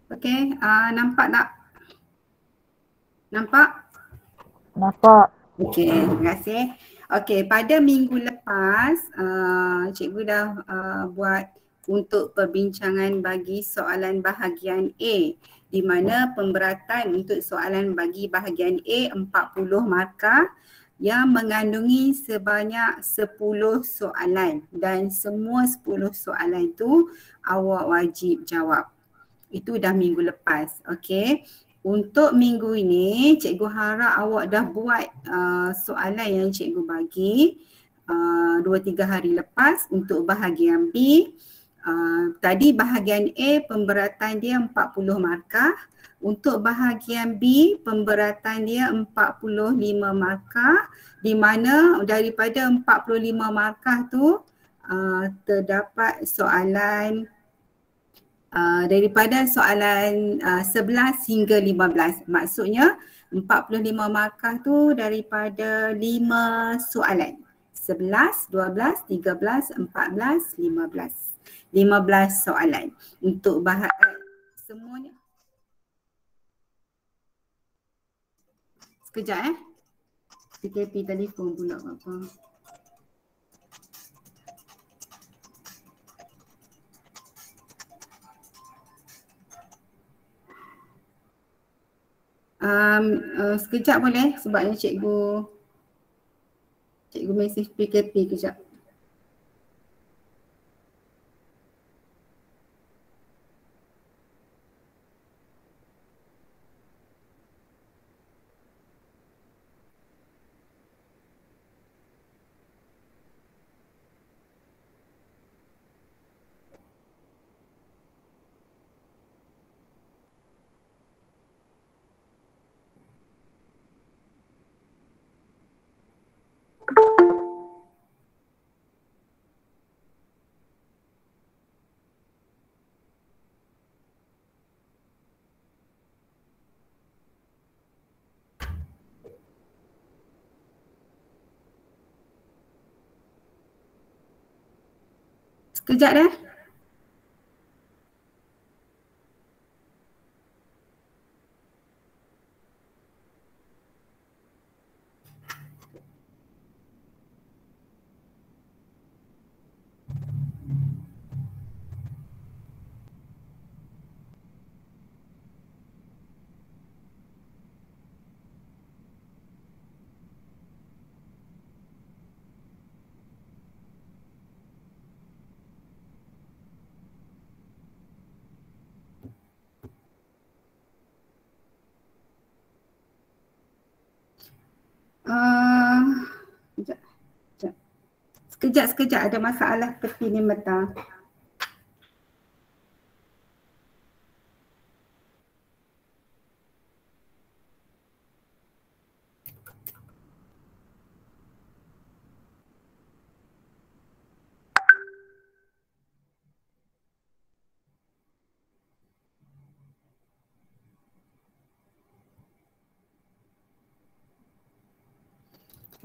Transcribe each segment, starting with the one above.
Okey, nampak tak? Nampak? Nampak. Okey, terima kasih. Okey, pada minggu lepas cikgu dah buat untuk perbincangan bagi soalan bahagian A, di mana pemberatan untuk soalan bagi bahagian A 40 markah yang mengandungi sebanyak 10 soalan dan semua 10 soalan itu awak wajib jawab. Itu dah minggu lepas. Okey. Untuk minggu ini, cikgu harap awak dah buat soalan yang cikgu bagi 2-3 hari lepas untuk bahagian B. Tadi bahagian A pemberatan dia 40 markah. Untuk bahagian B pemberatan dia 45 markah, di mana daripada 45 markah tu terdapat soalan daripada soalan 11 hingga 15. Maksudnya 45 markah tu daripada 5 soalan. 11, 12, 13, 14, 15. 15 soalan untuk semuanya. Sekejap PKP telefon pula apa. Sekejap boleh sebabnya cikgu mesej PKP kejap. Sekejap dah. Sekejap ada masalah tepi ni mata.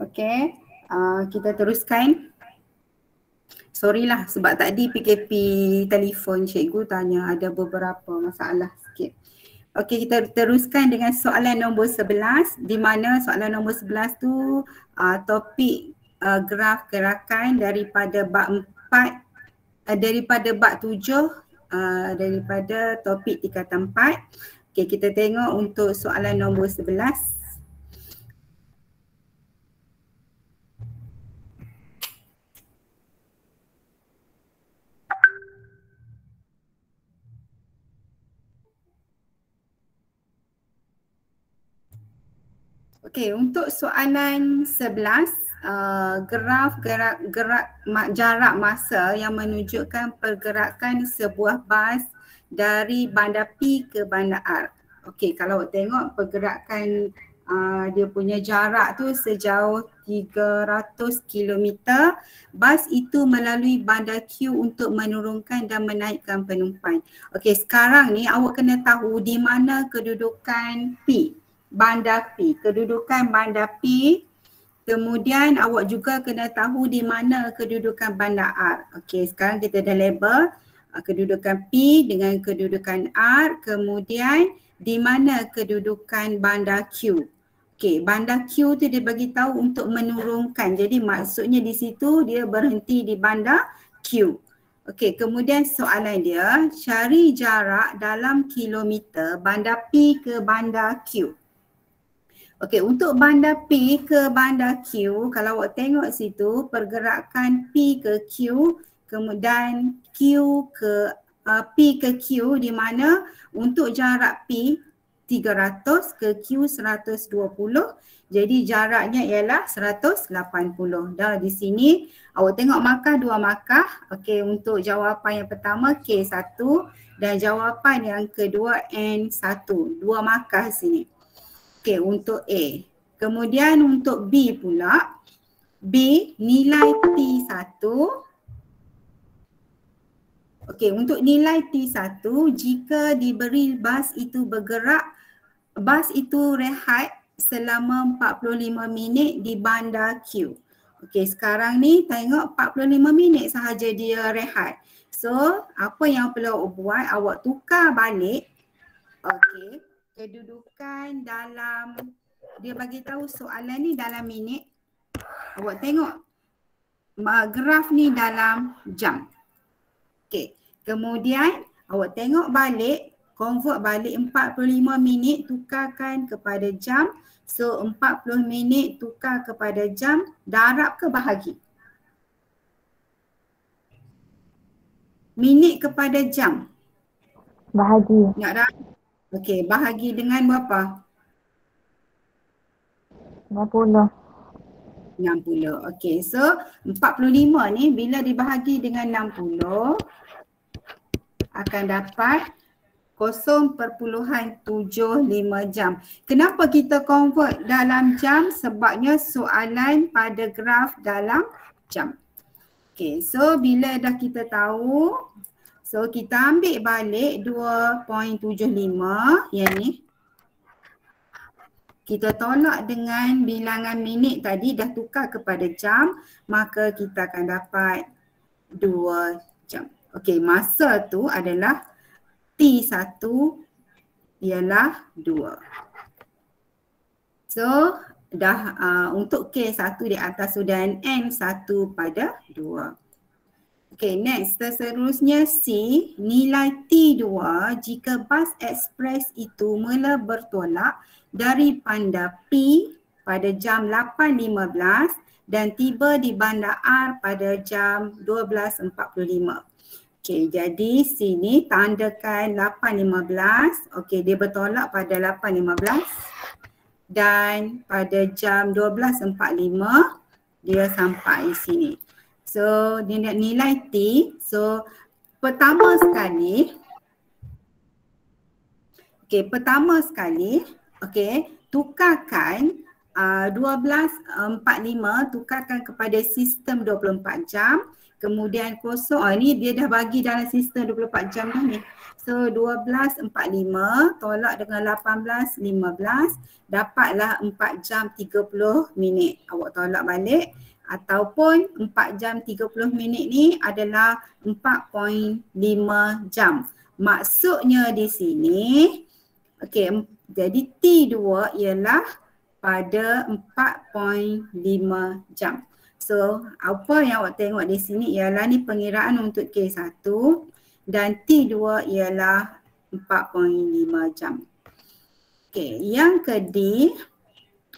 Okey, kita teruskan. Sorry lah sebab tadi PKP telefon cikgu tanya ada beberapa masalah sikit. Okey, kita teruskan dengan soalan nombor 11, di mana soalan nombor 11 tu topik graf gerakan daripada bab 4, daripada bab 7, daripada topik tingkatan 4. Okey, kita tengok untuk soalan nombor 11. Okey, untuk soalan 11, graf jarak masa yang menunjukkan pergerakan sebuah bas dari bandar P ke bandar R. Okey, kalau tengok pergerakan dia punya jarak tu sejauh 300 kilometer. Bas itu melalui bandar Q untuk menurunkan dan menaikkan penumpang. Okey, sekarang ni awak kena tahu di mana kedudukan P. Bandar P. Kedudukan bandar P. Kemudian awak juga kena tahu di mana kedudukan bandar R. Okey, sekarang kita dah label kedudukan P dengan kedudukan R. Kemudian di mana kedudukan bandar Q. Okey, bandar Q tu dia bagi tahu untuk menurunkan. Jadi maksudnya di situ dia berhenti di bandar Q. Okey, kemudian soalan dia, cari jarak dalam kilometer bandar P ke bandar Q. Okey, untuk bandar P ke bandar Q, kalau awak tengok situ pergerakan P ke Q, kemudian Q ke P ke Q, di mana untuk jarak P 300 ke Q 120, jadi jaraknya ialah 180. Dah di sini awak tengok markah, dua markah. Okey, untuk jawapan yang pertama K1 dan jawapan yang kedua N1. Dua markah sini. Okey, untuk A. Kemudian untuk B pula, B nilai T1. Okey, untuk nilai T1, jika diberi bas itu bergerak, bas itu rehat selama 45 minit di bandar Q. Okey, sekarang ni tengok 45 minit sahaja dia rehat. So, apa yang perlu awak buat, awak tukar balik. Okey, kedudukan dalam, dia bagi tahu soalan ni dalam minit. Awak tengok graf ni dalam jam. Okey, kemudian awak tengok balik, convert balik 45 minit tukarkan kepada jam. So 40 minit tukar kepada jam, darab ke bahagi? Minit kepada jam. Bahagi. Nak darab? Okey, bahagi dengan berapa? 60. 60. Okey, so 45 ni bila dibahagi dengan 60 akan dapat 0.75 jam. Kenapa kita convert dalam jam? Sebabnya soalan pada graf dalam jam. Okey, so bila dah kita tahu, so kita ambil balik 2.75 yang ni. Kita tolak dengan bilangan minit tadi, dah tukar kepada jam, maka kita akan dapat 2 jam. Okey, masa tu adalah T1 ialah 2. So, dah untuk K1 di atas tu dan N1 pada 2. Okey, next, seterusnya C, nilai T2 jika bas ekspres itu mula bertolak dari bandar P pada jam 8.15 dan tiba di bandar R pada jam 12.45. Okey, jadi sini tandakan 8.15. Okey, dia bertolak pada 8.15 dan pada jam 12.45 dia sampai sini. So, nilai T. So, pertama sekali, tukarkan 12.45 tukarkan kepada sistem 24 jam. Kemudian kosong, ni dia dah bagi dalam sistem 24 jam dah ni. So 12.45 tolak dengan 18.15 dapatlah 4 jam 30 minit. Awak tolak balik. Ataupun 4 jam 30 minit ni adalah 4.5 jam. Maksudnya di sini, okey, jadi T2 ialah pada 4.5 jam. So, apa yang awak tengok di sini ialah ni pengiraan untuk K1 dan T2 ialah 4.5 jam. Okey, yang kedua,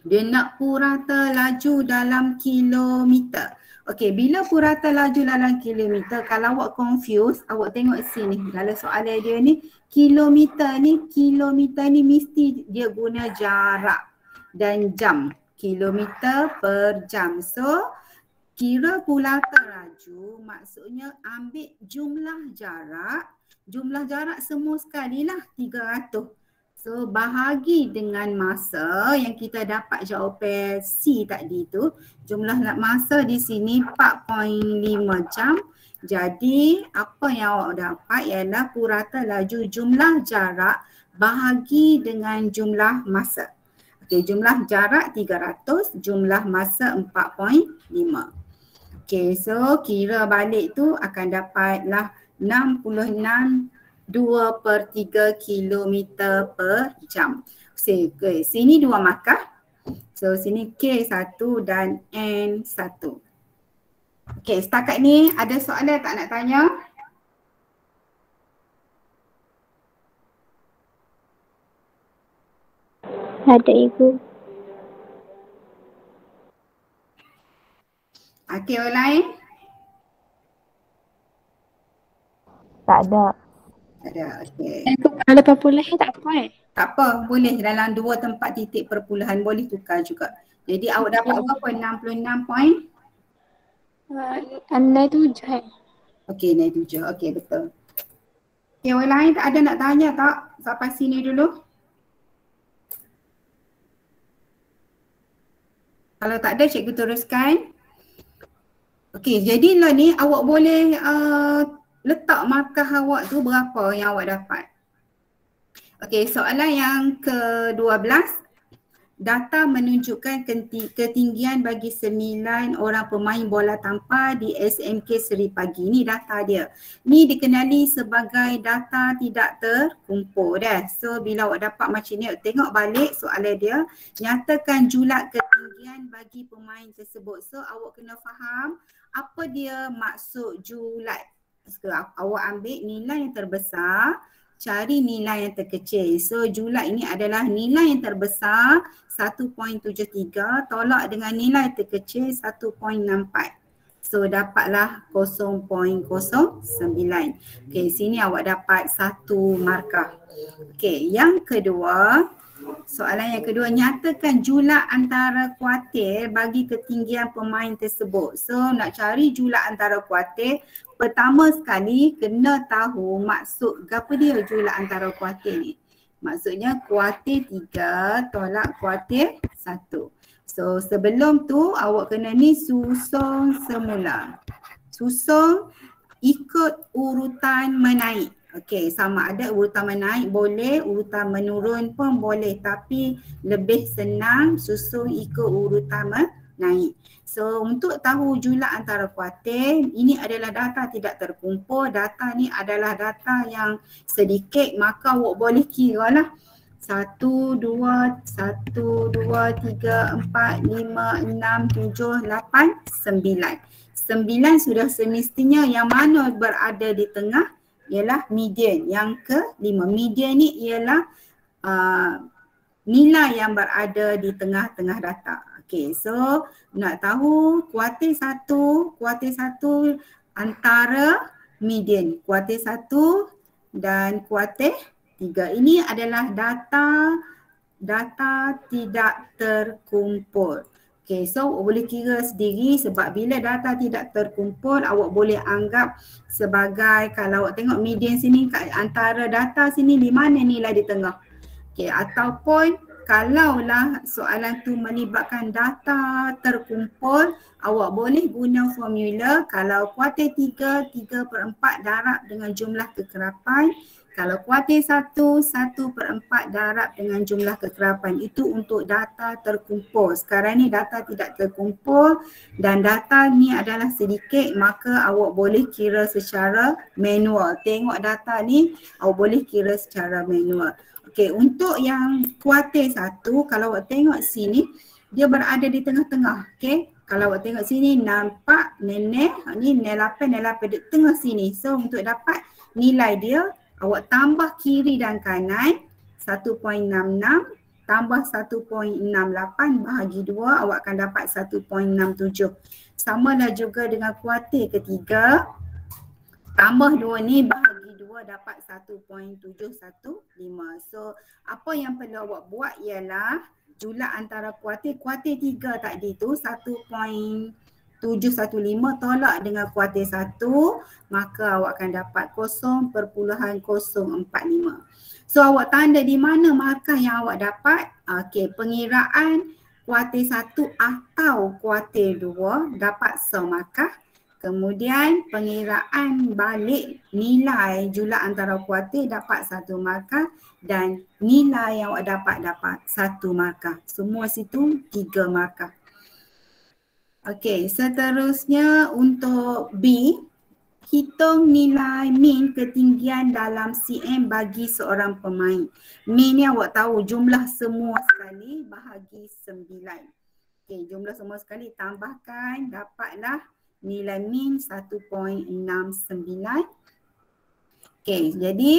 dia nak purata laju dalam kilometer. Okey, bila purata laju dalam kilometer, kalau awak confuse, awak tengok sini. Dalam soalan dia ni, kilometer ni mesti dia guna jarak dan jam. Kilometer per jam. So, kira purata laju maksudnya ambil jumlah jarak semua sekali lah 300. So bahagi dengan masa yang kita dapat jawapan C tadi tu, jumlah masa di sini 4.5 jam. Jadi apa yang awak dapat ialah purata laju jumlah jarak bahagi dengan jumlah masa. Okey, jumlah jarak 300, jumlah masa 4.5. Okey, so kira balik tu akan dapatlah 66.2/3 kilometer per jam. Okay, sini 2 markah. So sini K1 dan N1. Okey, setakat ni ada soalan tak nak tanya? Ada Ibu. Okey, orang lain? Tak ada. Tak ada, okey. Kalau perpuluhan tak apa Tak apa, boleh dalam 2 tempat titik perpuluhan boleh tukar juga. Jadi awak dapat berapa? 66 point? 67 Okey, naik 7. Okey, betul. Okey, orang lain tak ada nak tanya tak? Sampai sini dulu. Kalau tak ada, cikgu teruskan. Okey, jadi lah ni awak boleh letak markah awak tu berapa yang awak dapat. Okey, soalan yang ke-12. Data menunjukkan ketinggian bagi 9 orang pemain bola tampar di SMK Seri Pagi. Ni data dia. Ni dikenali sebagai data tidak terkumpul dah. So bila awak dapat macam ni, tengok balik soalan dia. Nyatakan julat ketinggian bagi pemain tersebut. So awak kena faham apa dia maksud julat. So, awak ambil nilai yang terbesar, cari nilai yang terkecil. So julat ini adalah nilai yang terbesar 1.73 tolak dengan nilai terkecil 1.64. So dapatlah 0.09. Okey, sini awak dapat 1 markah. Okey, yang kedua, soalan yang kedua, nyatakan julat antara kuartil bagi ketinggian pemain tersebut. So nak cari julat antara kuartil, pertama sekali kena tahu maksud apa dia julat antara kuartil ni. Maksudnya kuartil 3 tolak kuartil 1. So sebelum tu awak kena ni susun semula. Susun ikut urutan menaik. Okey, sama ada urutan menaik boleh, urutan menurun pun boleh, tapi lebih senang susun ikut urutan menaik. So untuk tahu julat antara kuartil, ini adalah data tidak terkumpul. Data ni adalah data yang sedikit, maka awak boleh kira lah. 1, 2, 1, 2, 3, 4, 5, 6, 7, 8, 9. 9 sudah semestinya yang mana berada di tengah ialah median. Yang ke-5, median ni ialah nilai yang berada di tengah-tengah data. Okay, so nak tahu kuartil 1 antara median. Kuartil 1 dan kuartil 3. Ini adalah data tidak terkumpul. Okay, so awak boleh kira sendiri sebab bila data tidak terkumpul, awak boleh anggap sebagai, kalau awak tengok median sini, antara data sini di mana nilai di tengah. Okay, ataupun kalaulah soalan tu melibatkan data terkumpul, awak boleh guna formula. Kalau kuartil 3, 3/4 darab dengan jumlah kekerapan. Kalau kuartil 1, 1/4 darab dengan jumlah kekerapan. Itu untuk data terkumpul. Sekarang ni data tidak terkumpul dan data ni adalah sedikit, maka awak boleh kira secara manual. Tengok data ni, awak boleh kira secara manual. Okey, untuk yang kuartil 1, kalau awak tengok sini, dia berada di tengah-tengah. Okey, kalau awak tengok sini nampak ni 8 di tengah sini. So untuk dapat nilai dia, awak tambah kiri dan kanan 1.66 tambah 1.68 bahagi 2, awak akan dapat 1.67. Samalah juga dengan kuartil ketiga, tambah 2 ni bahagi 2 dapat 1.715. So apa yang perlu awak buat ialah julat antara kuartil 3 tadi tu 1.73 715 tolak dengan kuartil 1, maka awak akan dapat 0.045. So awak tanda di mana markah yang awak dapat. Okey, pengiraan kuartil 1 atau kuartil 2 dapat semarkah. Kemudian pengiraan balik nilai jumlah antara kuartil dapat 1 markah dan nilai yang awak dapat 1 markah. Semua situ 3 markah. Okey, seterusnya untuk B, hitung nilai min ketinggian dalam cm bagi seorang pemain. Min ni awak tahu jumlah semua sekali bahagi 9. Okey, jumlah semua sekali tambahkan dapatlah nilai min 1.69. Okey, jadi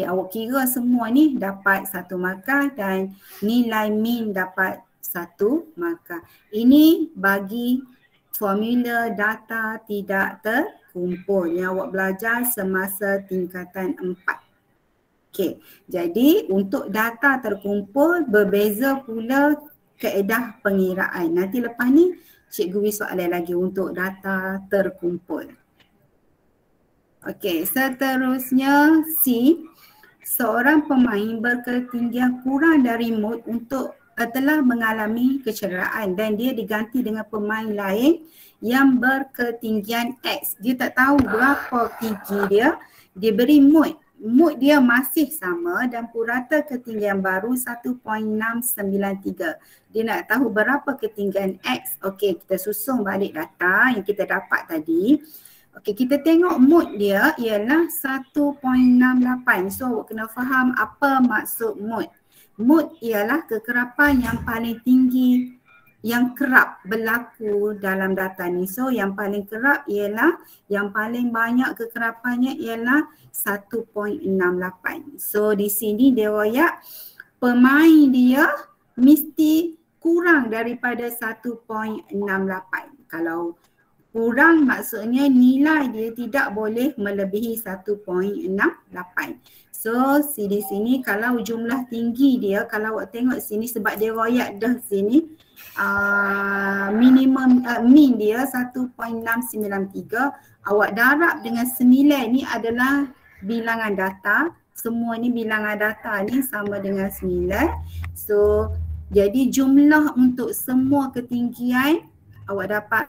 awak kira semua ni dapat 1 markah dan nilai min dapat 1 markah. Ini bagi formula data tidak terkumpul yang awak belajar semasa tingkatan 4. Okey, jadi untuk data terkumpul berbeza pula kaedah pengiraan. Nanti lepas ni cikgu beri soalan lagi untuk data terkumpul. Okey, seterusnya C. Seorang pemain berketinggian kurang dari mood untuk telah mengalami kecederaan dan dia diganti dengan pemain lain yang berketinggian X. Dia tak tahu berapa tinggi dia, dia beri mood. Mood dia masih sama dan purata ketinggian baru 1.693. Dia nak tahu berapa ketinggian X. Okey, kita susun balik data yang kita dapat tadi. Okey, kita tengok mood dia ialah 1.68. So, awak kena faham apa maksud mood. Mood ialah kekerapan yang paling tinggi yang kerap berlaku dalam data ni. So yang paling kerap ialah, yang paling banyak kekerapannya ialah 1.68. So di sini dia royak pemain dia mesti kurang daripada 1.68. Kalau kurang maksudnya nilai dia tidak boleh melebihi 1.68. So di sini kalau jumlah tinggi dia, kalau awak tengok sini sebab dia royak dah sini, minimum min dia 1.693, awak darab dengan 9 ni adalah bilangan data. Semua ni bilangan data ni sama dengan 9. So jadi jumlah untuk semua ketinggian awak dapat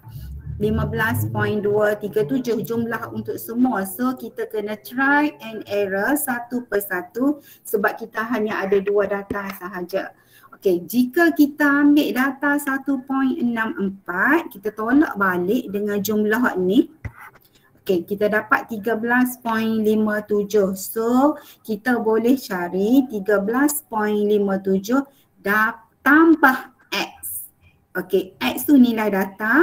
15.237 jumlah untuk semua. So kita kena try and error satu persatu sebab kita hanya ada 2 data sahaja. Okey, jika kita ambil data 1.64, kita tolak balik dengan jumlah ni. Okey, kita dapat 13.57. So kita boleh cari 13.57 tambah X. Okey, X tu nilai data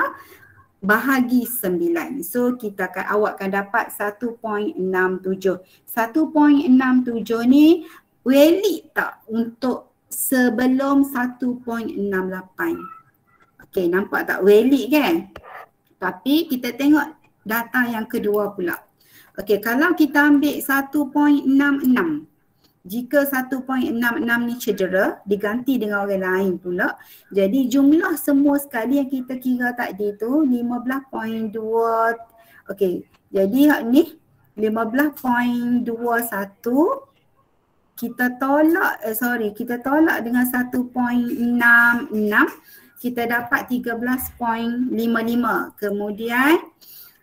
bahagi 9. So kita akan, awak akan dapat 1.67. 1.67 ni valid tak untuk sebelum 1.68? Okey, nampak tak valid kan? Tapi kita tengok data yang kedua pula. Okey, kalau kita ambil 1.66, jika 1.66 ni cedera, diganti dengan orang lain pula. Jadi jumlah semua sekali yang kita kira tadi tu 15.2. Okey, jadi hak ni 15.21 kita tolak, kita tolak dengan 1.66, kita dapat 13.55. Kemudian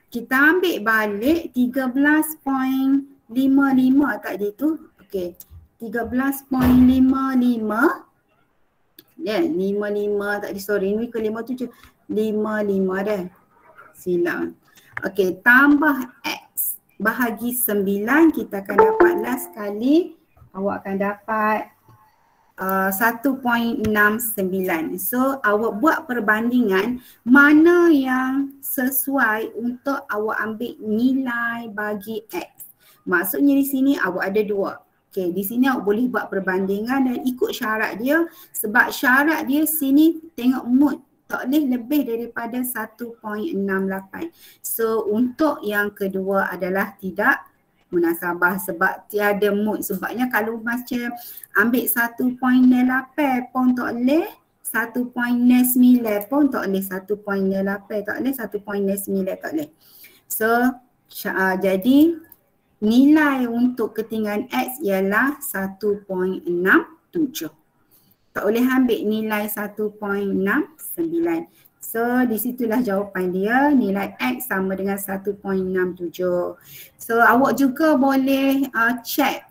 kita ambil balik 13.55 tadi tu. Okey, 13.55. Ya, 55 tadi, ni ke 57. 55 dah. Silap. Okey, tambah X bahagi 9, kita akan dapat last sekali. Awak akan dapat 1.69. So awak buat perbandingan mana yang sesuai untuk awak ambil nilai bagi X. Maksudnya di sini awak ada 2. Okey, di sini awak boleh buat perbandingan dan ikut syarat dia, sebab syarat dia sini tengok mood tak boleh lebih daripada 1.68. So untuk yang kedua adalah tidak munasabah sebab tiada mood. Sebabnya kalau macam ambil 1.08 pun tak boleh, 1.9 pun tak boleh, 1.8 tak boleh, 1.9 tak boleh. So jadi nilai untuk ketinggian X ialah 1.67. Tak boleh ambil nilai 1.69. So di situlah jawapan dia, nilai X sama dengan 1.67. So awak juga boleh check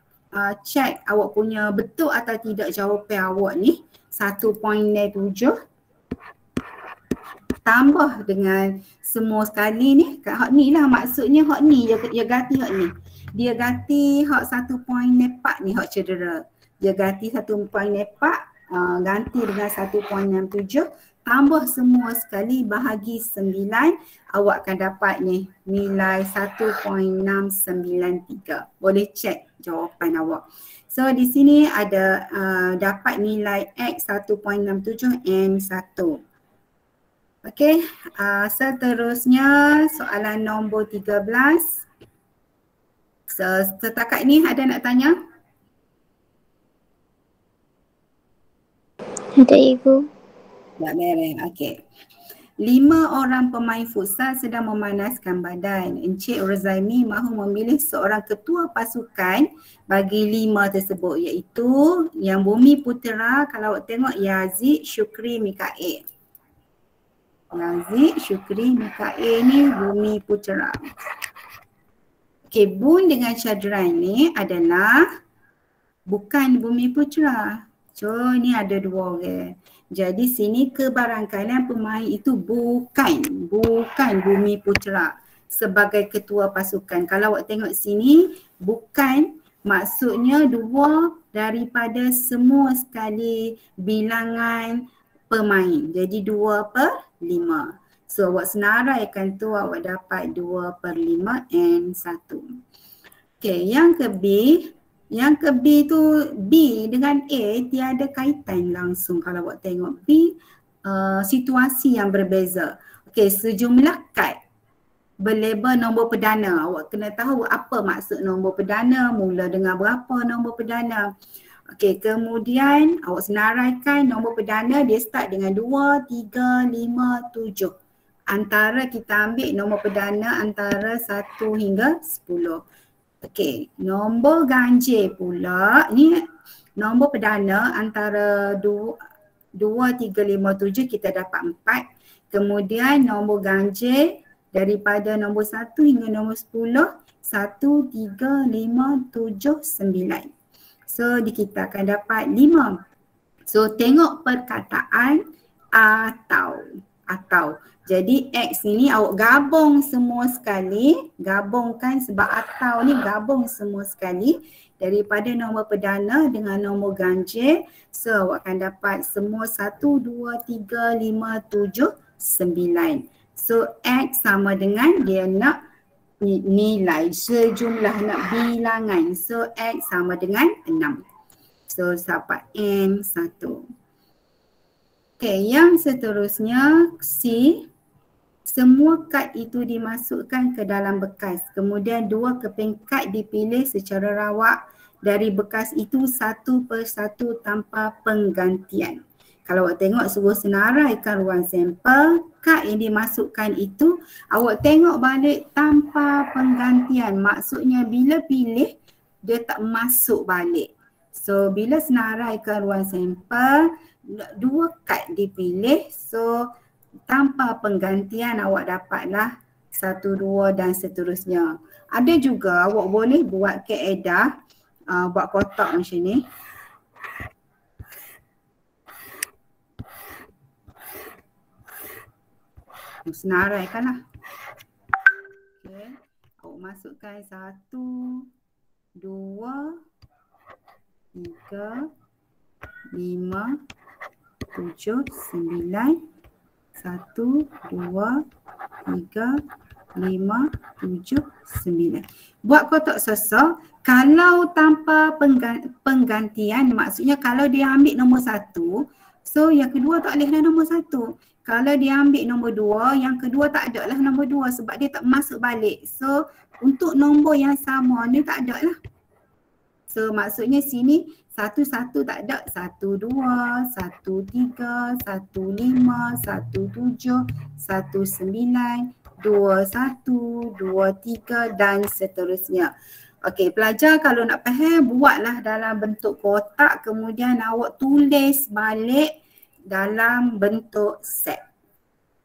awak punya betul atau tidak jawapan awak ni 1.07 tambah dengan semua sekali ni. Kat hak ni lah maksudnya, hak ni dia ganti hak ni. Dia ganti hak 1.4 ni hak cedera. Dia ganti 1.4 ganti dengan 1.67 tambah semua sekali bahagi 9, awak akan dapat ni nilai 1.693. Boleh cek jawapan awak. So di sini ada dapat nilai X 1.67 and 1. Okey, seterusnya soalan nombor 13. So, setakat ni ada nak tanya? Ada Ibu. Tak beres. Okey. 5 orang pemain futsal sedang memanaskan badan. Encik Rozaimi mahu memilih seorang ketua pasukan bagi 5 tersebut, iaitu yang Bumi Putera, kalau awak tengok Yazid, Syukri, Mikail. Yazid, Syukri, Mikail ni Bumi Putera. Okey, Bun dengan Syadran ni adalah bukan Bumi Putera. So ni ada 2 orang. Jadi sini kebarangkalian pemain itu bukan Bumi Putera sebagai ketua pasukan. Kalau awak tengok sini, bukan maksudnya 2 daripada semua sekali bilangan pemain. Jadi 2/5. So awak senaraikan tu, awak dapat 2/5 and 1. Okay, yang ke B. Yang ke B tu, B dengan A tiada kaitan langsung. Kalau awak tengok B, situasi yang berbeza. Okay, sejumlah kad berlabel nombor perdana. Awak kena tahu apa maksud nombor perdana, mula dengan berapa nombor perdana. Okay, kemudian awak senaraikan nombor perdana dia start dengan 2, 3, 5, 7. Antara kita ambil nombor perdana antara 1 hingga 10. Okey, nombor ganjil pula ni nombor perdana antara 2, 3, 5, 7 kita dapat 4. Kemudian nombor ganjil daripada nombor 1 hingga nombor 10, 1, 3, 5, 7, 9. So kita akan dapat 5. So tengok perkataan atau. Jadi X ini awak gabung semua sekali, gabungkan sebab atau ni gabung semua sekali daripada nombor perdana dengan nombor ganjil. So awak akan dapat semua 1, 2, 3, 5, 7, 9. So X sama dengan dia nak nilai sejumlah, nak bilangan. So X sama dengan 6. So dapat N1. Okay, yang seterusnya C. Semua kad itu dimasukkan ke dalam bekas. Kemudian 2 keping kad dipilih secara rawak dari bekas itu satu persatu tanpa penggantian. Kalau awak tengok suruh senaraikan ruang sampel, kad yang dimasukkan itu awak tengok balik tanpa penggantian. Maksudnya bila pilih dia tak masuk balik. So bila senaraikan ruang sampel, 2 kad dipilih, so tanpa penggantian awak dapatlah 1, 2 dan seterusnya. Ada juga awak boleh buat kaedah, buat kotak macam ni. Senaraikanlah. Okay. Awak masukkan 1, 2, 3, 5, 7, 9. 1, 2, 3, 5, 7, 9. Buat kotak sosok. Kalau tanpa penggantian, maksudnya kalau dia ambil nombor 1, so yang kedua tak bolehlah nombor 1. Kalau dia ambil nombor 2, yang kedua tak ada lah nombor 2 sebab dia tak masuk balik. So untuk nombor yang sama ni tak ada lah. So maksudnya sini 1 Satu-satu tak ada. 1, 2, 1, 3, 1, 5, 1, 7, 1, 9, 2, 1, 2, 3 dan seterusnya. Okey, pelajar kalau nak faham buatlah dalam bentuk kotak, kemudian awak tulis balik dalam bentuk set.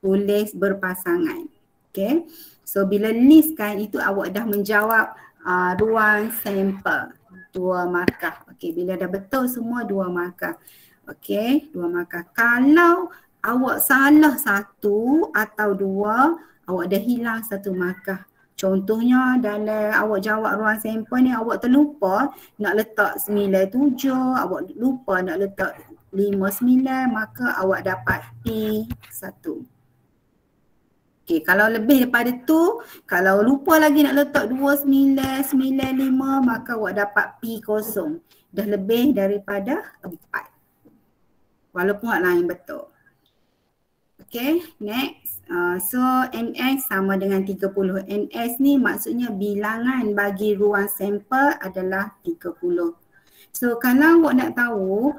Tulis berpasangan. Okey. So bila list kan itu awak dah menjawab ruang sampel. 2 markah. Okey, bila dah betul semua 2 markah. Okey, 2 markah. Kalau awak salah 1 atau 2, awak dah hilang 1 markah. Contohnya dalam awak jawab ruang sampel ni awak terlupa nak letak 97, awak lupa nak letak 59, maka awak dapat P1. Okey, kalau lebih daripada tu, kalau lupa lagi nak letak 2995, maka awak dapat P0. Dah lebih daripada 4. Walaupun awak lain betul. Okey, next. So NS sama dengan 30. NS ni maksudnya bilangan bagi ruang sampel adalah 30. So kalau awak nak tahu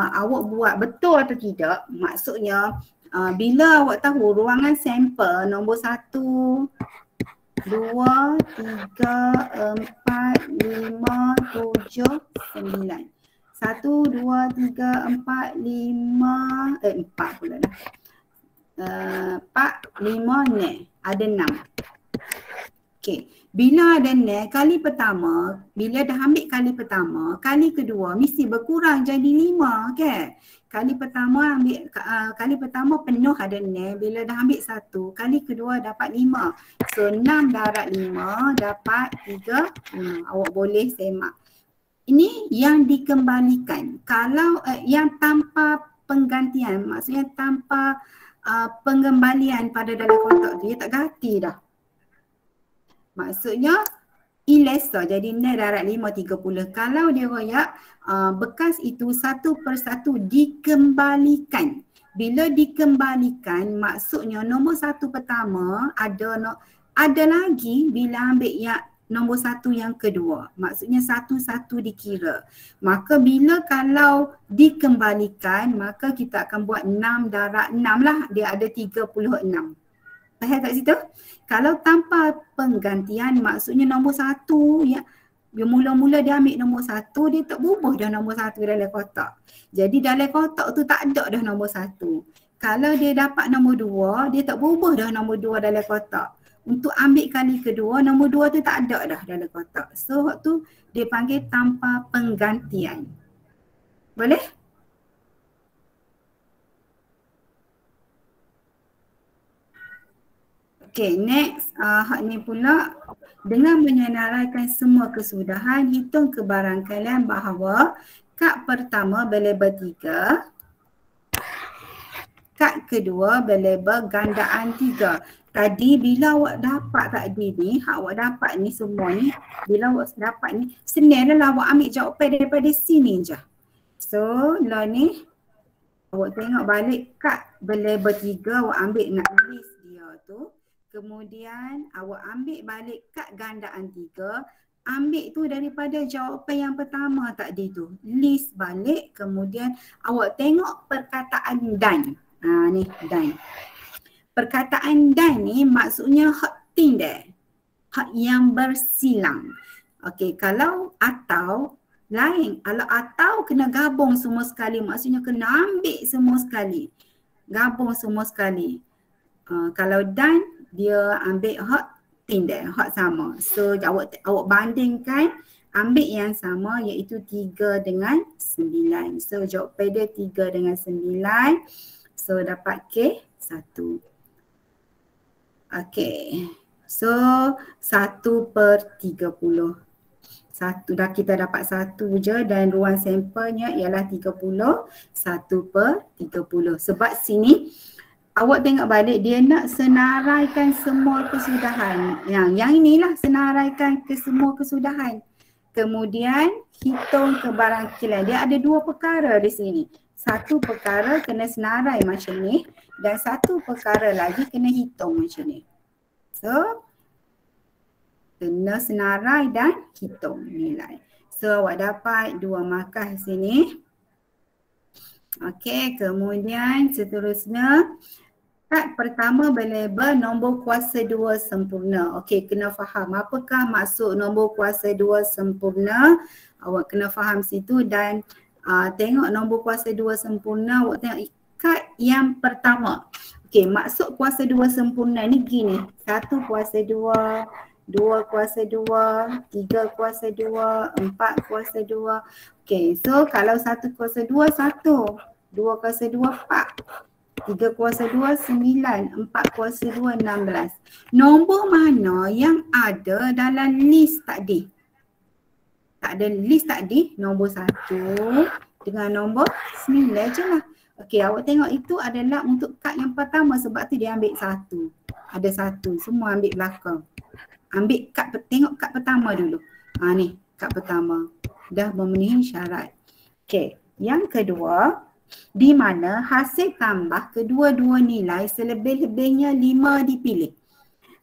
awak buat betul atau tidak, maksudnya bila awak tahu ruangan sampel nombor 1, 2, 3, 4, 5, 7, 9. 1, 2, 3, 4, 5, 4 pula dah. 4, 5, ni ada 6. Okey, bila ada ni kali pertama, bila dah ambil kali pertama, kali kedua mesti berkurang jadi 5 kan? Kali pertama ambil kali pertama penuh ada ni, bila dah ambil 1, kali kedua dapat 5. So 6 darab 5 dapat 3. Awak boleh semak. Ini yang dikembalikan. Kalau yang tanpa penggantian, maksudnya tanpa pengembalian pada dalam kotak tu, dia tak ganti dah. Maksudnya ilesa, jadi 9 darab 5, 30. Kalau dia royak bekas itu satu persatu dikembalikan. Bila dikembalikan maksudnya nombor 1 pertama ada lagi bila ambil yang nombor 1 yang kedua. Maksudnya satu-satu dikira. Maka bila kalau dikembalikan maka kita akan buat 6 darab 6 lah. Dia ada 36. Faham kat situ? Kalau tanpa penggantian maksudnya nombor 1 yang mula-mula dia ambil nombor 1, dia tak berubah dah nombor 1 dalam kotak. Jadi dalam kotak tu tak ada dah nombor 1. Kalau dia dapat nombor 2, dia tak berubah dah nombor 2 dalam kotak. Untuk ambil kali kedua, nombor 2 tu tak ada dah dalam kotak. So waktu dia panggil tanpa penggantian. Boleh? Okay, next. Hak ni pula, dengan menyenaraikan semua kesudahan, hitung kebarangkalian bahawa kad pertama berlabel 3, kad kedua berlabel gandaan 3. Tadi bila awak dapat tadi ni, awak dapat ni semua ni, bila awak dapat ni, senanglah awak ambil jawapan daripada sini je. So, lah ni, awak tengok balik kad berlabel 3, awak ambil nak list dia tu. Kemudian awak ambil balik kad gandaan 3, ambil tu daripada jawapan yang pertama tadi tu. List balik, kemudian awak tengok perkataan dan. Ni dan. Perkataan dan ni maksudnya hak tindak. Hak yang bersilang. Okey, kalau atau lain. Kalau atau kena gabung semua sekali, maksudnya kena ambil semua sekali. Gabung semua sekali. Kalau dan dia ambil hak tindak, hak sama. So awak bandingkan, ambil yang sama iaitu 3 dengan 9. So jawapan dia 3 dengan 9. So dapat K1. Okay. So 1/30. Dah kita dapat 1 je dan ruang sampelnya ialah 30. 1/30. Sebab sini awak tengok balik dia nak senaraikan semua kesudahan. Yang inilah senaraikan ke semua kesudahan. Kemudian hitung kebarangkalian. Dia ada 2 perkara di sini. Satu perkara kena senarai macam ni dan satu perkara lagi kena hitung macam ni. So kena senarai dan hitung nilai. So awak dapat 2 markah sini. Okey, kemudian seterusnya kad pertama berlabel nombor kuasa 2 sempurna. Okey, kena faham apakah maksud nombor kuasa 2 sempurna. Awak kena faham situ dan tengok nombor kuasa 2 sempurna, awak tengok kad yang pertama. Okey, maksud kuasa 2 sempurna ni gini. 1 kuasa 2, 2 kuasa 2, 3 kuasa 2, 4 kuasa 2. Okey, so kalau 1 kuasa 2, 1. 2 kuasa 2, 4. 3 kuasa 2, 9. 4 kuasa 2, 16. Nombor mana yang ada dalam list tadi? Tak ada list tadi, nombor 1 dengan nombor 9 je lah. Okey, awak tengok itu adalah untuk kad yang pertama sebab tu dia ambil 1. Ada 1, semua ambil belakang. Ambil kad, tengok kad pertama dulu. Ni, kad pertama. Dah memenuhi syarat. Okey, yang kedua, di mana hasil tambah kedua-dua nilai selebih-lebihnya 5 dipilih.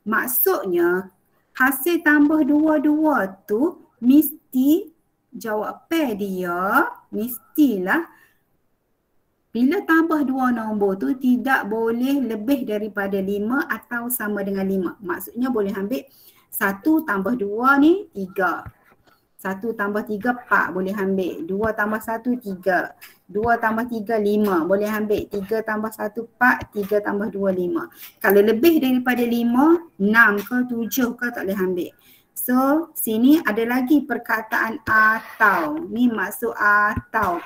Maksudnya, hasil tambah dua-dua tu mesti jawab pair dia, mestilah bila tambah dua nombor tu tidak boleh lebih daripada 5 atau sama dengan 5. Maksudnya boleh ambil 1 tambah 2 ni 3. 1 tambah 3 4 boleh ambil. 2 tambah 1 3. 2 tambah 3 5 boleh ambil. 3 tambah 1 4. 3 tambah 2 5. Kalau lebih daripada 5, 6 ke 7 ke tak boleh ambil. So sini ada lagi perkataan atau. Ni maksud atau.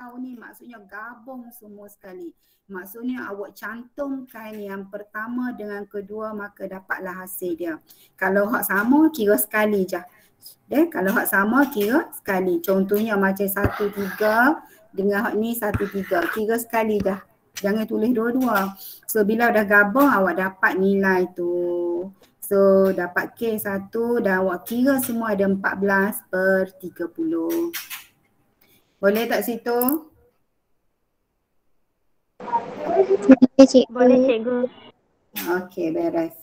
Atau ni maksudnya gabung semua sekali. Maksudnya awak cantumkan yang pertama dengan kedua maka dapatlah hasil dia. Kalau hak sama kira sekali je. Kalau hak sama kira sekali. Contohnya macam 1 3 dengan hak ni 1 3. Kira sekali dah. Jangan tulis dua-dua. So bila dah gabung awak dapat nilai tu. So dapat K1 dan awak kira semua ada 14/30. Boleh tak situ? Boleh cikgu. Boleh cikgu. Okey, beres.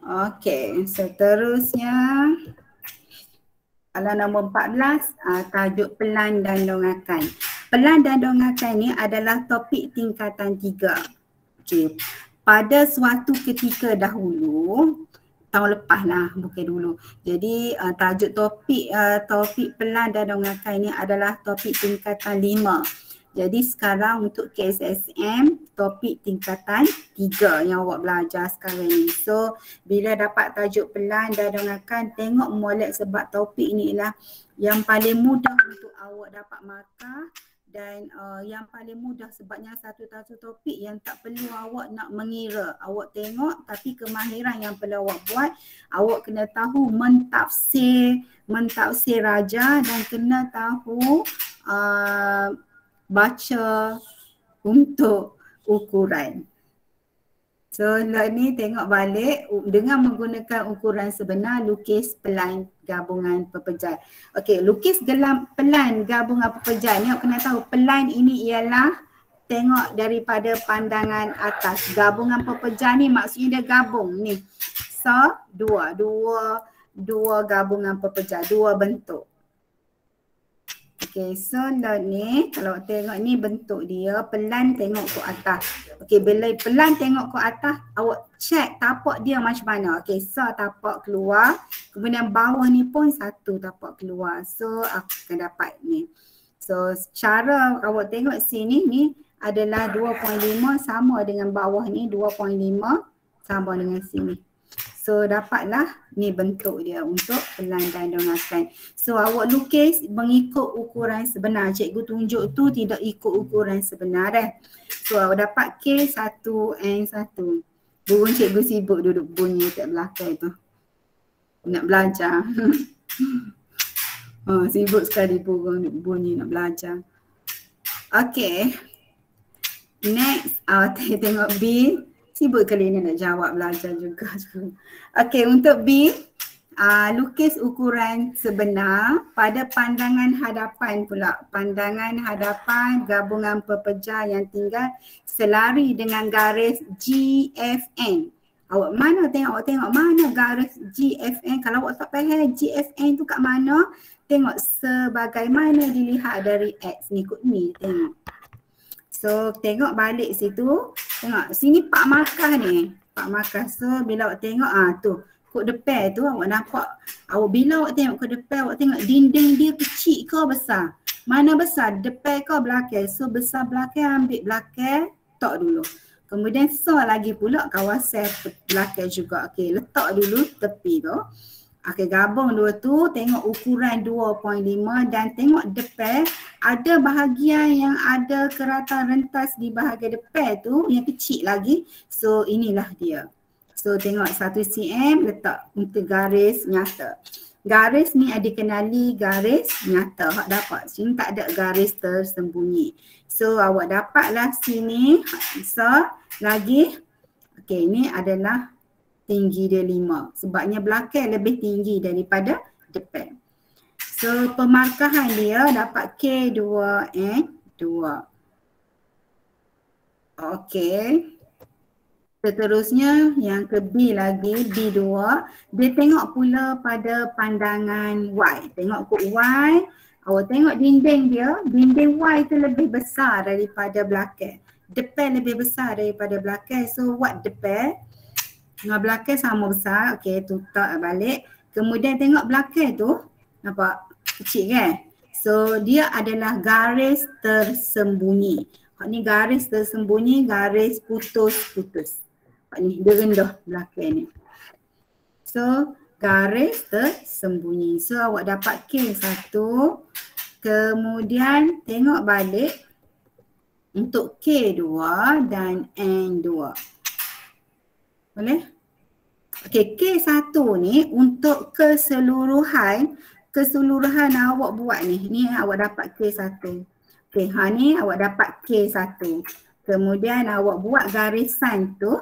Okey, seterusnya kalau nombor 14, tajuk pelan dan dongakan. Pelan dan dongakan ni adalah topik tingkatan 3. Okey, pada suatu ketika dahulu, tahun lepas lah, bukan dulu. Jadi tajuk topik pelan dan dongakan ni adalah topik tingkatan 5. Jadi sekarang untuk KSSM topik tingkatan 3 yang awak belajar sekarang ni. So bila dapat tajuk pelan dan dongakan, tengok molek sebab topik ni lah yang paling mudah untuk awak dapat markah. Dan yang paling mudah sebabnya satu topik yang tak perlu awak nak mengira. Awak tengok tapi kemahiran yang perlu awak buat, awak kena tahu mentafsir raja dan kena tahu baca untuk ukuran. So ni tengok balik dengan menggunakan ukuran sebenar lukis pelan gabungan pepejal. Okey, lukis pelan gabungan pepejal ni awak kena tahu pelan ini ialah tengok daripada pandangan atas. Gabungan pepejal ni maksudnya dia gabung ni. So dua gabungan pepejal, dua bentuk. Okey, so ni kalau tengok ni bentuk dia, pelan tengok ke atas. Okey, bila pelan tengok ke atas, awak check tapak dia macam mana. Okey, so tapak keluar, kemudian bawah ni pun satu tapak keluar. So aku akan dapat ni. So cara awak tengok sini ni adalah 2.5 sama dengan bawah ni 2.5 sama dengan sini. So dapatlah ni bentuk dia untuk pelan dan dongakan. So awak lukis mengikut ukuran sebenar. Cikgu tunjuk tu tidak ikut ukuran sebenar dah. So awak dapat K1N1. Burung cikgu sibuk duduk bunyi kat belakang tu. Nak belajar. Sibuk sekali burung bunyi nak belajar. Okay. Next, tengok B. Sibuk kali ni nak jawab belajar juga. Okey, untuk B, lukis ukuran sebenar pada pandangan hadapan pula. Pandangan hadapan gabungan pepejal yang tinggal selari dengan garis GFN. Awak mana tengok mana garis GFN. Kalau awak tak faham GFN tu kat mana, tengok sebagaimana dilihat dari X ni, ikut ni tengok. So tengok balik situ, tengok sini pak markah ni, pak markah. So bila awak tengok tu kod depan tu awak nampak, bila awak tengok kod depan, awak tengok dinding dia kecil ke besar? Mana besar? Depan ke belakang? So besar belakang, ambil belakang, tok dulu. Kemudian lagi pula kawasan belakang juga. Okey, letak dulu tepi tu. Okey, gabung dua tu, tengok ukuran 2.5 dan tengok depan ada bahagian yang ada keratan rentas di bahagian depan tu yang kecil lagi. So inilah dia. So tengok 1 cm letak untuk garis nyata. Garis ni dikenali garis nyata. Hak dapat sini tak ada garis tersembunyi. So awak dapatlah sini besar lagi. Okey, ini adalah tinggi dia 5. Sebabnya belakang lebih tinggi daripada depan. So pemarkahan dia dapat K2N2. Okey. Seterusnya yang ke B lagi, B2. Dia tengok pula pada pandangan Y. Tengok kod Y. Awak tengok dinding dia, dinding Y tu lebih besar daripada belakang. Depan lebih besar daripada belakang. So what depan dengan belakang sama besar. Okey, tutup balik. Kemudian tengok belakang tu, nampak kecil kan? So dia adalah garis tersembunyi. Ni garis tersembunyi, garis putus-putus. Ni dia rendah belakang ni. So garis tersembunyi. So awak dapat K1. Kemudian tengok balik untuk K2 dan N2. Boleh? Okey, K1 ni untuk keseluruhan awak buat ni. Ni awak dapat K1. Okey, ni awak dapat K1. Kemudian awak buat garisan tu,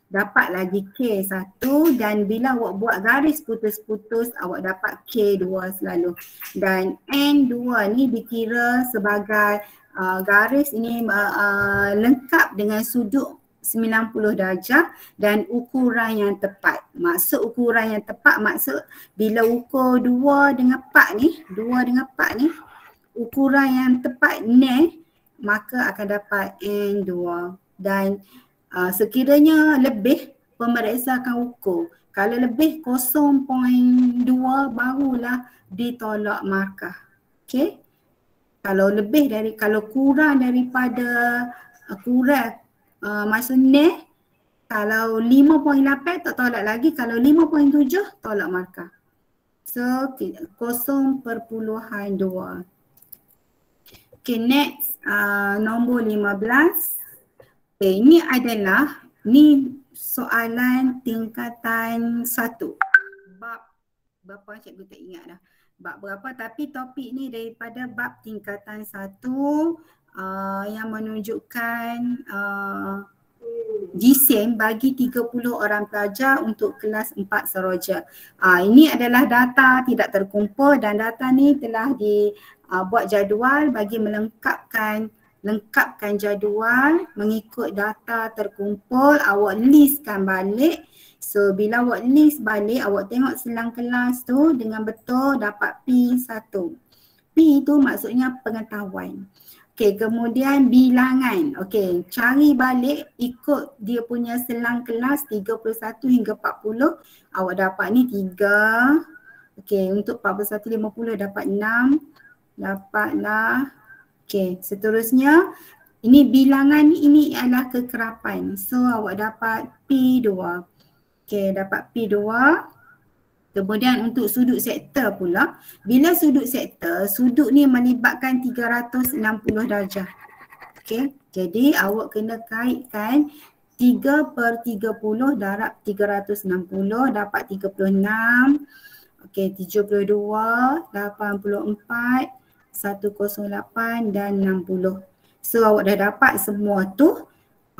dapat lagi K1 dan bila awak buat garis putus-putus, awak dapat K2 selalu. Dan N2 ni dikira sebagai garis ini lengkap dengan sudut 90 darjah dan ukuran yang tepat. Maksud ukuran yang tepat, maksud bila ukur 2 dengan 4 ni, ukuran yang tepat ni, maka akan dapat N2. Dan sekiranya lebih, pemeriksa akan ukur. Kalau lebih 0.2 barulah ditolak markah. Okey. Kalau kurang daripada maksud ni, kalau 5.8 tak tolak lagi, kalau 5.7 tolak markah. So 0.2. Okay, next nombor 15. Okay, ini adalah soalan tingkatan 1. Bab berapa cikgu tak ingat dah. Bab berapa, tapi topik ni daripada bab tingkatan 1 yang menunjukkan jisim bagi 30 orang pelajar untuk kelas 4 Seroja. Ini adalah data tidak terkumpul dan data ni telah dibuat jadual bagi melengkapkan jadual mengikut data terkumpul. Awak listkan balik. So bila awak list balik, awak tengok selang kelas tu dengan betul dapat P1. P tu maksudnya pengetahuan. Okey, kemudian bilangan. Okey, cari balik ikut dia punya selang kelas 31 hingga 40. Awak dapat ni 3. Okey, untuk 41 50 dapat 6. Dapatlah. Okey, seterusnya ini bilangan ni, ini adalah kekerapan. So awak dapat P2. Okey, dapat P2. Kemudian untuk sudut sektor pula, bila sudut sektor, sudut ni melibatkan 360 darjah. Okey, jadi awak kena kaitkan 3/30 darab 360 dapat 36. Okey, 72, 84, 108 dan 60. So awak dah dapat semua tu.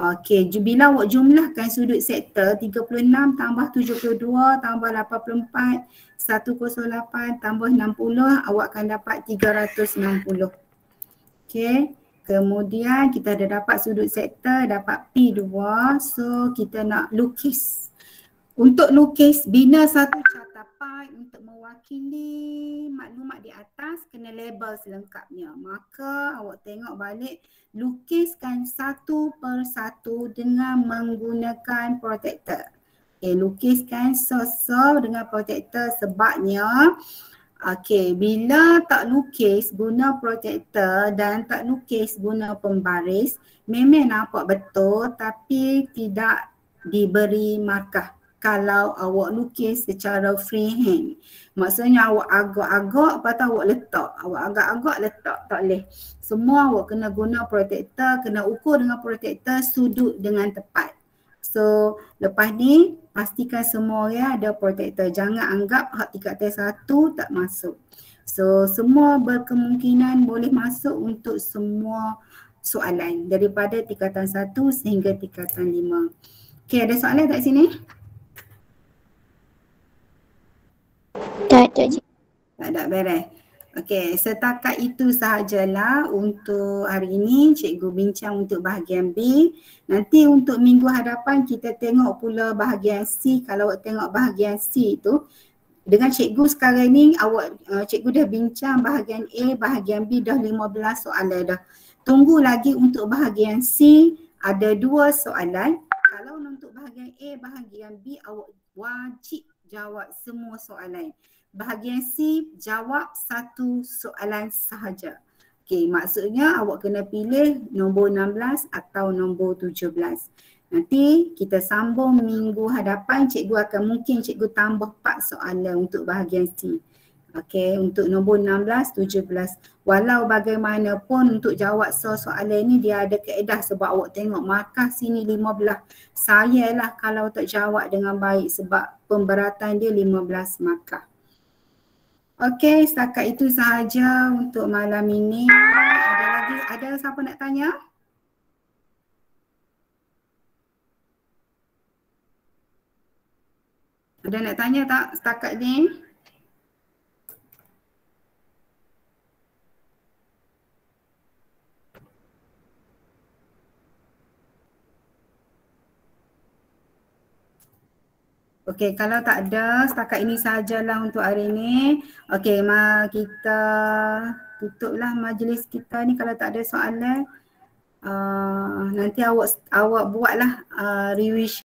Okey, bila awak jumlahkan sudut sektor 36 tambah 72 tambah 84, 108 tambah 60, awak akan dapat 360. Okey, kemudian kita dah dapat sudut sektor, dapat P2. So kita nak lukis Untuk lukis, bina satu catapan untuk mewakili maklumat di atas, kena label selengkapnya. Maka awak tengok balik, lukiskan satu persatu dengan menggunakan protektor. Okay, lukiskan dengan protektor sebabnya bila tak lukis guna protektor dan tak lukis guna pembaris, memang nampak betul tapi tidak diberi markah. Kalau awak lukis secara freehand, maksudnya awak agak-agak lepas tu awak letak, awak agak-agak letak, tak boleh. Semua awak kena guna protektor, kena ukur dengan protektor sudut dengan tepat. So lepas ni pastikan semua orang ada protektor. Jangan anggap hak tingkatan 1 tak masuk. So semua berkemungkinan boleh masuk untuk semua soalan daripada tingkatan 1 sehingga tingkatan 5. Okey, ada soalan tak sini? Tak ada, Cik. Tak ada, beres. Okey, setakat itu sahajalah untuk hari ini cikgu bincang untuk bahagian B. Nanti untuk minggu hadapan kita tengok pula bahagian C. Kalau awak tengok bahagian C tu, dengan cikgu sekarang ni cikgu dah bincang bahagian A, bahagian B dah 15 soalan dah. Tunggu lagi untuk bahagian C, ada 2 soalan. Kalau untuk bahagian A, bahagian B awak wajib jawab semua soalan. Bahagian C, jawab 1 soalan sahaja. Okey, maksudnya awak kena pilih nombor 16 atau nombor 17. Nanti kita sambung minggu hadapan, cikgu akan cikgu tambah 4 soalan untuk bahagian C. Okey, untuk nombor 16, 17. Walau bagaimanapun untuk jawab soalan ni dia ada kaedah sebab awak tengok markah sini 15. Sayalah kalau tak jawab dengan baik sebab pemberatan dia 15 markah. Okey, setakat itu sahaja untuk malam ini. Ada siapa nak tanya? Ada nak tanya tak setakat ni? Okey, kalau tak ada, setakat ini sahajalah untuk hari ini. Okey, kita tutuplah majlis kita ni kalau tak ada soalan. Nanti awak buatlah revision.